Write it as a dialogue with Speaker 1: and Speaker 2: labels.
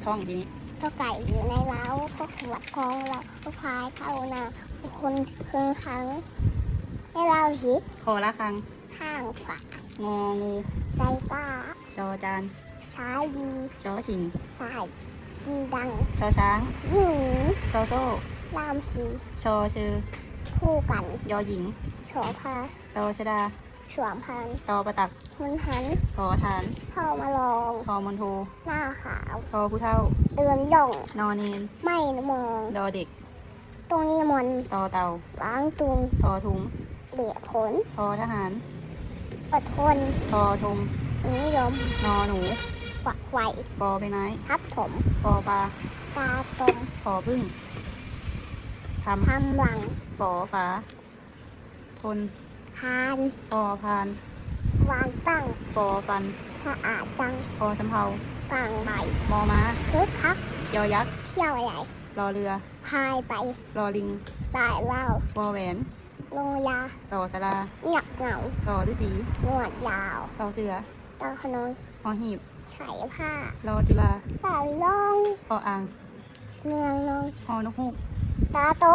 Speaker 1: ท่องทีนี้
Speaker 2: ก็ไก่อยู่ในเล้าก็ขวดของเราก็พายเข้านาทุกคนคืนครั้งให้เราหิ
Speaker 1: คอละครัง
Speaker 2: ข้างฝาง
Speaker 1: องู
Speaker 2: ใจกล้า
Speaker 1: จอจาน
Speaker 2: ซ้ายดี
Speaker 1: ชอชิง
Speaker 2: ตายดีดัง
Speaker 1: ชอช้าง
Speaker 2: ยิ่งหนี
Speaker 1: ซอโซ่
Speaker 2: ลามสี
Speaker 1: ชอชือ
Speaker 2: คู่กัน
Speaker 1: ยอหญิง
Speaker 2: ฉอพา
Speaker 1: ตอชดา
Speaker 2: ฉวมพัน
Speaker 1: ตอประตัก
Speaker 2: หุนหัน
Speaker 1: ทอฐาน
Speaker 2: เข้ามาลอง
Speaker 1: ทอมนโท
Speaker 2: หน้าขาว
Speaker 1: ทอผู้เท่า
Speaker 2: เดินย่อง
Speaker 1: นอเนน
Speaker 2: ไม่มอง
Speaker 1: ดอเด็ก
Speaker 2: ตรงนี้มัน
Speaker 1: ตอเต่า
Speaker 2: ล้างตุง
Speaker 1: ทอทุง
Speaker 2: เบียผล
Speaker 1: ทอทหาร
Speaker 2: อดทน
Speaker 1: ทอทง
Speaker 2: นิยม
Speaker 1: นอหนู
Speaker 2: ฝักไฟ
Speaker 1: ปอใบไม้
Speaker 2: ทับถม
Speaker 1: ปอปลา
Speaker 2: ตาตม
Speaker 1: ปอพึ่งท
Speaker 2: ทำหลัง
Speaker 1: ปอฝาทน
Speaker 2: ทาน
Speaker 1: ปอพาน
Speaker 2: วางตั้ง
Speaker 1: ปอฟัน
Speaker 2: สะอาดจัง
Speaker 1: ปอสำเภาก
Speaker 2: ลางใบ
Speaker 1: มอม้า
Speaker 2: คึกคัก
Speaker 1: ยอยักษ์
Speaker 2: เที่ยวใหญ่
Speaker 1: รอเรือ
Speaker 2: พายไป
Speaker 1: รอลิง
Speaker 2: ตายเล่าว
Speaker 1: อแหวน
Speaker 2: ลงยา
Speaker 1: สอสลา
Speaker 2: เงียบเหงา
Speaker 1: สอฤาษี
Speaker 2: หนวดยาว
Speaker 1: สอเสือ
Speaker 2: ตาขนน
Speaker 1: หอหีบ
Speaker 2: ไข่ผ้าร
Speaker 1: อจุฬา
Speaker 2: ตาลอง
Speaker 1: ปออ่าง
Speaker 2: เนืองนง
Speaker 1: หอนกฮูก
Speaker 2: ตาโต